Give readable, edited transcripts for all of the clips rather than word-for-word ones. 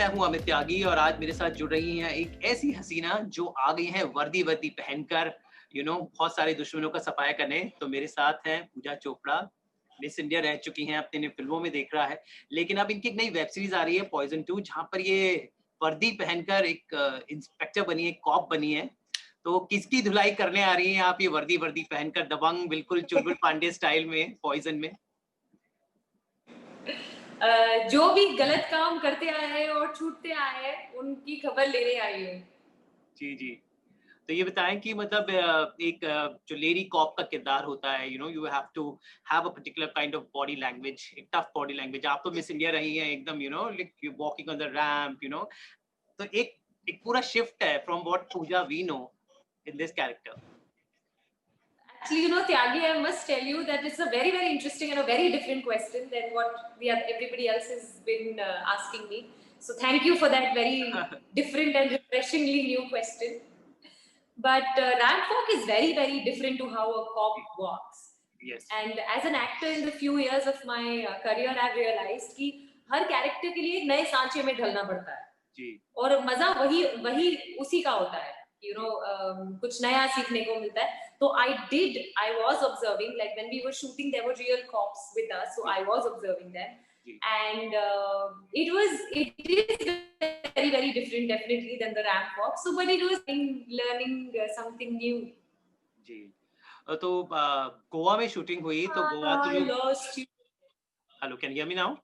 मैं हूं अमित त्यागी और आज मेरे साथ जुड़ रही हैं एक ऐसी हसीना जो आ गई है वर्दी वर्दी पहनकर बहुत सारे दुश्मनों का सफाया करने। तो मेरे साथ हैं पूजा चोपड़ा, मिस इंडिया रह चुकी हैं, अपने फिल्मों में देख रहा है, लेकिन अब इनकी एक नई वेब सीरीज आ रही है पॉइजन 2, जहां पर ये वर्दी पहनकर एक इंस्पेक्टर बनी है, कॉप बनी है। तो किसकी धुलाई करने आ रही हैं आप ये वर्दी वर्दी पहनकर, दबंग बिल्कुल चुलबुल पांडे स्टाइल में पॉइजन में? जो भी गलत काम करते आए हैं और छूटते आए हैं उनकी खबर लेने आई हूँ। जी जी। तो ये बताएं कि मतलब एक जो लेडी कॉप का किरदार होता है, you have to have a particular kind of body language, एक टफ बॉडी लैंग्वेज। आप तो मिस इंडिया रही हैं एकदम, like you walking on the ramp, तो एक एक पूरा शिफ्ट है from what Pooja we know in this character. Actually, Tyagi, I must tell you that it's a very, very interesting and a very different question than what everybody else has been asking me. So thank you for that very different and refreshingly new question. But Ramp Walk is very, very different to how a cop walks. Yes. And as an actor in the few years of my career, I've realized कि हर character के लिए एक नए सांचे में ढलना पड़ता है जी। और मजा वही उसी का होता है, कुछ नया सीखने को मिलता है। तो I was observing, like when we were shooting there were real cops with us, so I was observing them. And it is very, very different definitely than the ramp walk, so but it was learning something new. जी। तो गोवा में shooting हुई, तो गोवा तो लोग hello, can you hear me now?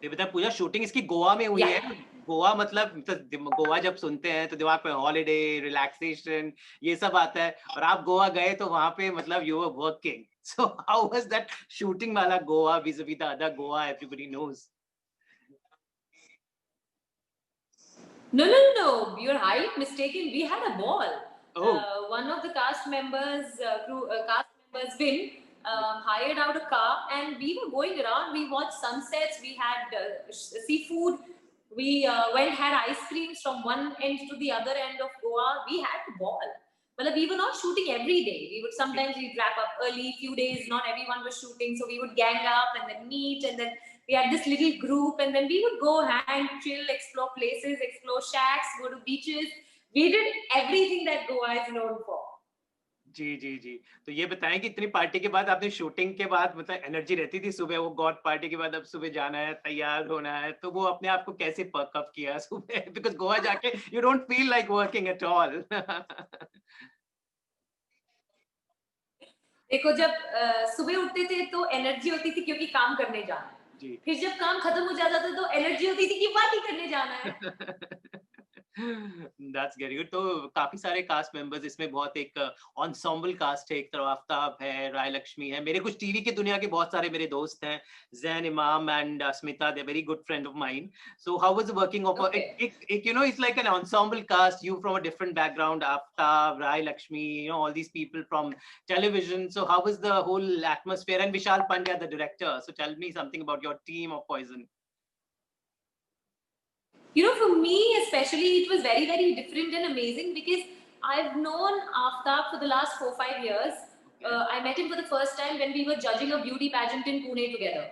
ये बता पूजा, shooting इसकी गोवा में हुई है। गोवा मतलब गोवा जब सुनते हैं तो दिमाग पे हॉलिडे, रिलैक्सेशन, ये सब आता है, और आप गोवा गए तो वहां पे मतलब you were working. So how was that shooting वाला Goa vis-a-vis the other Goa everybody knows? No, you're highly mistaken. We had a ball. One of the cast members, cast members, Vin, hired out a car, and we were going around. We watched sunsets. We had seafood. We had ice creams from one end to the other end of Goa. We had a ball. But we were not shooting every day. Sometimes we'd wrap up early. Few days, not everyone was shooting, so we would gang up and then meet, and then we had this little group, and then we would go hang, chill, explore places, explore shacks, go to beaches. We did everything that Goa is known for. जी जी जी। तो ये बताएं कि इतनी party के बाद आपने shooting के बाद मतलब एनर्जी रहती थी सुबह, वो गॉड पार्टी के बाद अब सुबह जाना है, तैयार होना है, तो वो अपने आप को कैसे पर्क अप किया सुबह? बिकॉज गोवा जाके you don't feel like working at all. देखो, जब सुबह उठते थे तो एनर्जी होती थी क्योंकि काम करने जाना है। फिर जब काम खत्म हो जाता था तो एनर्जी होती थी कि पार्टी करने जाना है। That's very good। तो काफी सारे कास्ट मेंबर्स इसमें, बहुत एक ensemble कास्ट है। एक तरफ आफ्ताब है, राय लक्ष्मी है, मेरे कुछ टीवी की दुनिया के बहुत सारे मेरे दोस्त हैं, Zain Imam and Smita, they very good friend of mine. So how was working of एक it's like an ensemble cast, you from a different background, Aftab, Rai Lakshmi, all these people from television. So how was the whole atmosphere? And Vishal Pandya, the director, so tell me something about your team of Poison. For me especially, it was very, very different and amazing because I've known Aftab for the last 4-5 years. I met him for the first time when we were judging a beauty pageant in Pune together.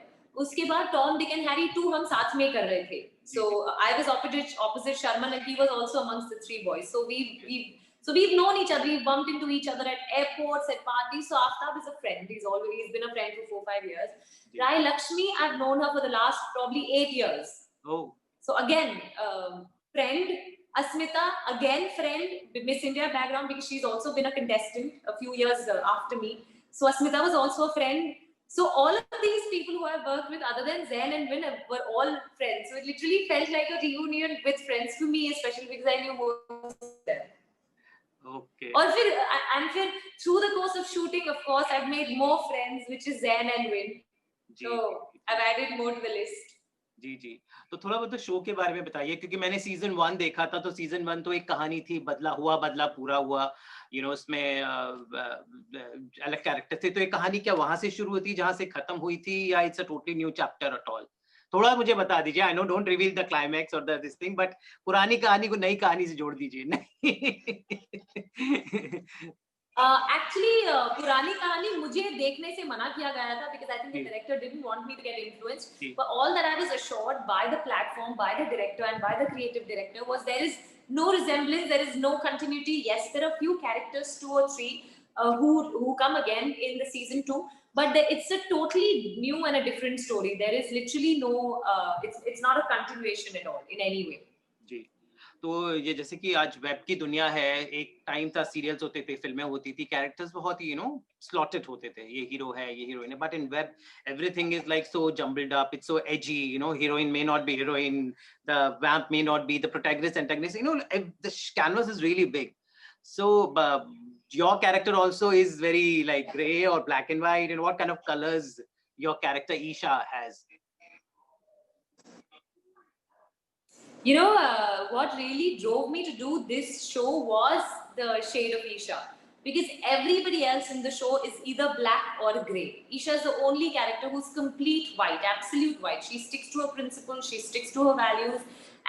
उसके बाद Tom, Dick and Harry 2 हम साथ में कर रहे थे. So I was opposite Sharman and he was also amongst the 3 boys. So we've known each other. We've bumped into each other at airports, at parties. So Aftab is a friend. He's been a friend for 4-5 years. Rai Lakshmi, I've known her for the last probably 8 years. Oh. So again, friend. Asmita, again friend, Miss India background because she's also been a contestant a few years after me. So Asmita was also a friend. So all of these people who I've worked with, other than Zen and Vin, were all friends. So it literally felt like a reunion with friends to me, especially because I knew most of them. Okay. And through the course of shooting, of course, I've made more friends, which is Zen and Vin. So I've added more to the list. जी जी। तो थोड़ा बहुत show के बारे में बताइए, क्योंकि मैंने season 1 देखा था। तो सीजन 1 तो एक कहानी थी, बदला हुआ बदला पूरा हुआ, उसमें अलग कैरेक्टर थे। तो एक कहानी क्या वहां से शुरू हुई थी जहां से खत्म हुई थी, या it's a totally new chapter at all? थोड़ा मुझे बता दीजिए। I know don't reveal the climax और दिस थिंग, बट पुरानी कहानी को नई कहानी से जोड़ दीजिए। नहीं। Actually, पुरानी कहानी मुझे देखने से मना किया गया था because I think the ji, director didn't want me to get influenced. Ji, But all that I was assured by the platform, by the director, and by the creative director was there is no resemblance, there is no continuity. Yes, there are few characters, two or three, who come again in the season two, but it's a totally new and a different story. There is literally no, it's not a continuation at all in any way. जी। तो ये जैसे कि आज web की दुनिया है, एक time था सीरियल्स होते थे, फ़िल्में होती थी, कैरेक्टर्स बहुत ही स्लॉटेड होते थे। ये हीरो है, ये हीरोइन है, but in web everything is like so jumbled up, it's so AG, heroine may not be heroine, the vamp may not be the protagonist, antagonist, the canvas is really big. So, your character also is very like gray or black and white, and what kind of colors your character Isha has? What really drove me to do this show was the shade of Isha. Because everybody else in the show is either black or grey. Isha is the only character who's complete white, absolute white. She sticks to her principles, she sticks to her values,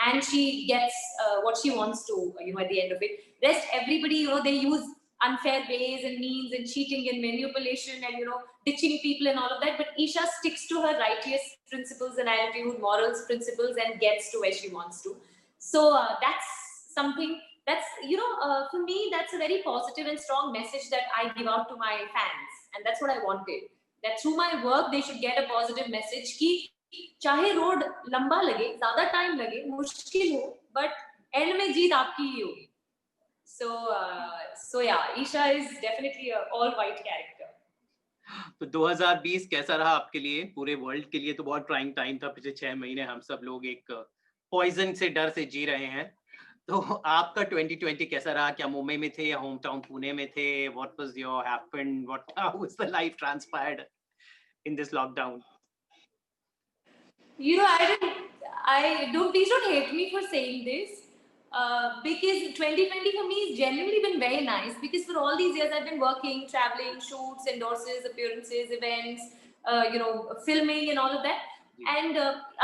and she gets what she wants to, at the end of it. Rest, everybody, they use unfair ways and means and cheating and manipulation and, ditching people and all of that. But Isha sticks to her righteous principles and attitude, morals, principles, and gets to where she wants to. So that's something that's, for me, that's a very positive and strong message that I give out to my fans. And that's what I wanted. That through my work, they should get a positive message कि चाहे road लंबा लगे, ज्यादा time लगे, मुश्किल हो, but end में जीत आपकी ही होगी. So yeah, Isha is definitely a all-white character. तो 2020 कैसा रहा आपके लिए? पूरे वर्ल्ड के लिए तो बहुत ट्राइंग टाइम था। पिछले 6 महीने हम सब लोग एक पॉइज़न से डर से जी रहे हैं। तो आपका 2020 कैसा रहा? क्या मुंबई में थे या होम टाउन पुणे में थे? What was your happened? What how was the life transpired in this lockdown? I don't, please don't hate me for saying this. Because 2020 for me has genuinely been very nice because for all these years I've been working, traveling, shoots, endorses, appearances, events, filming and all of that. And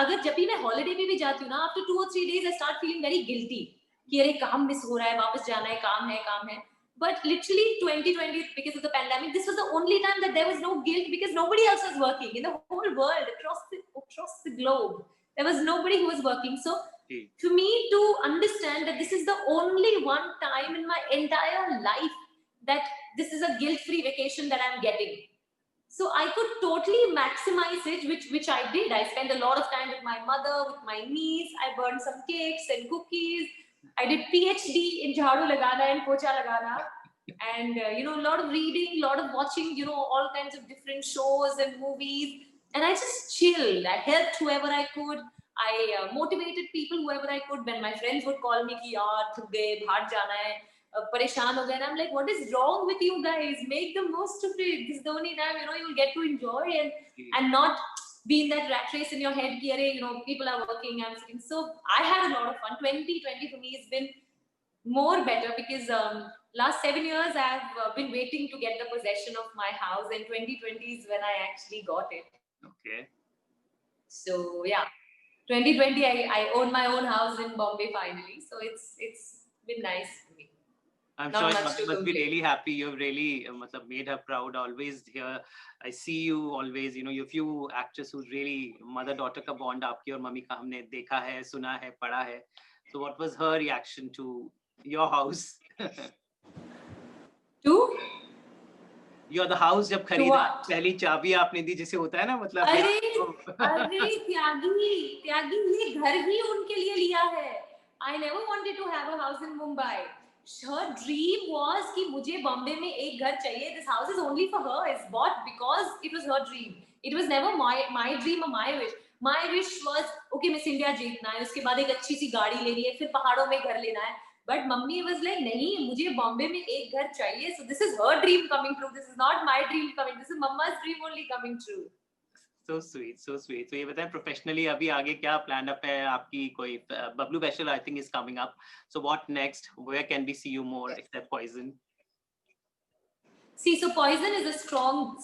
अगर जब भी मैं holiday पे भी जाती हूँ ना, after 2 or 3 days I start feeling very guilty कि अरे काम मिस हो रहा है, वापस जाना है, काम है. But literally 2020, because of the pandemic, this was the only time that there was no guilt because nobody else was working in the whole world across the globe. There was nobody who was working. So for me to understand that this is the only one time in my entire life that this is a guilt-free vacation that I'm getting. So I could totally maximize it, which I did. I spent a lot of time with my mother, with my niece. I burned some cakes and cookies. I did PhD in jharu lagana and pocha lagana. And, a lot of reading, a lot of watching, all kinds of different shows and movies. And I just chilled. I helped whoever I could. I motivated people whoever I could. When my friends would call me ki yaar thuk gaye, bahar jana hai, pareshan ho gaye, and I'm like, what is wrong with you guys? Make the most of it. This is the only time you'll get to enjoy and not be in that rat race in your head ki arey, people are working, I'm sitting. So I had a lot of fun. 2020 for me has been more better because last 7 years I've been waiting to get the possession of my house, and 2020 is when I actually got it. Okay. So yeah, 2020 I own my own house in Bombay finally. So it's been nice for me. I'm Not sure much you to must be complain. really happy. You've really made her proud. Always here, I see you always. You few actors who really mother-daughter का bond आपकी और mummy का हमने देखा है, सुना है, पढ़ा है. So what was her reaction to your house? To? You're the house जब खरीदा what? पहली चाबी आपने दी जिसे होता है ना मतलब अरे त्यागी ये घर ही उनके लिए लिया है. I never wanted to have a house in Mumbai. Her dream was कि मुझे बॉम्बे में एक घर चाहिए. This house is only for her. It's bought because it was her dream. It was never my dream or my wish. My wish was okay, Miss India जीतना है, उसके बाद एक अच्छी सी गाड़ी लेनी है, फिर पहाड़ों में घर लेना है. But mummy was like, नहीं, मुझे बॉम्बे में एक घर चाहिए. So this is her dream coming true. This is not my dream coming. This is mama's dream only coming true. So sweet, so sweet. So ये बताएं professionally अभी आगे क्या plan up है आपकी कोई Bablu Bashal I think is coming up. So what next? Where can we see you more except Poison? See, so Poison is a strong,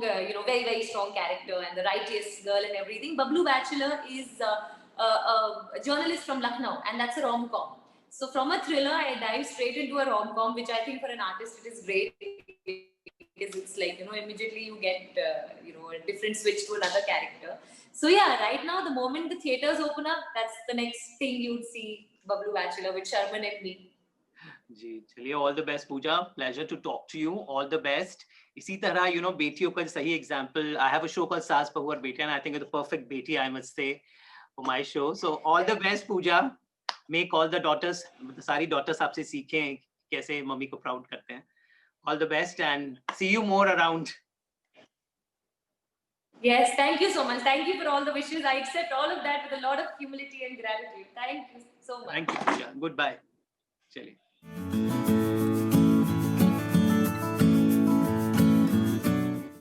very, very strong character and the righteous girl and everything. Bablu Bachelor is a journalist from Lucknow, and that's a rom-com. So from a thriller, I dive straight into a rom-com, which I think for an artist it is great because it's like, you know, immediately you get you know, a different switch to another character. So yeah, right now the moment the theaters open up, that's the next thing you'd see Bablu Bachelor with Sharman and me. जी चलिए all the best Pooja pleasure to talk to you all the best इसी तरह you know बेटियों का सही example I have a show called Saas Bahu aur Betiyaan and I think the perfect beti I must say for my show so all the best Pooja make all the daughters सारी daughters आपसे सीखें कैसे मम्मी को प्राउड करते हैं all the best and see you more around Yes, thank you so much. Thank you for all the wishes. I accept all of that with a lot of humility and gratitude. Thank you so much. Thank you Pooja good bye चलिए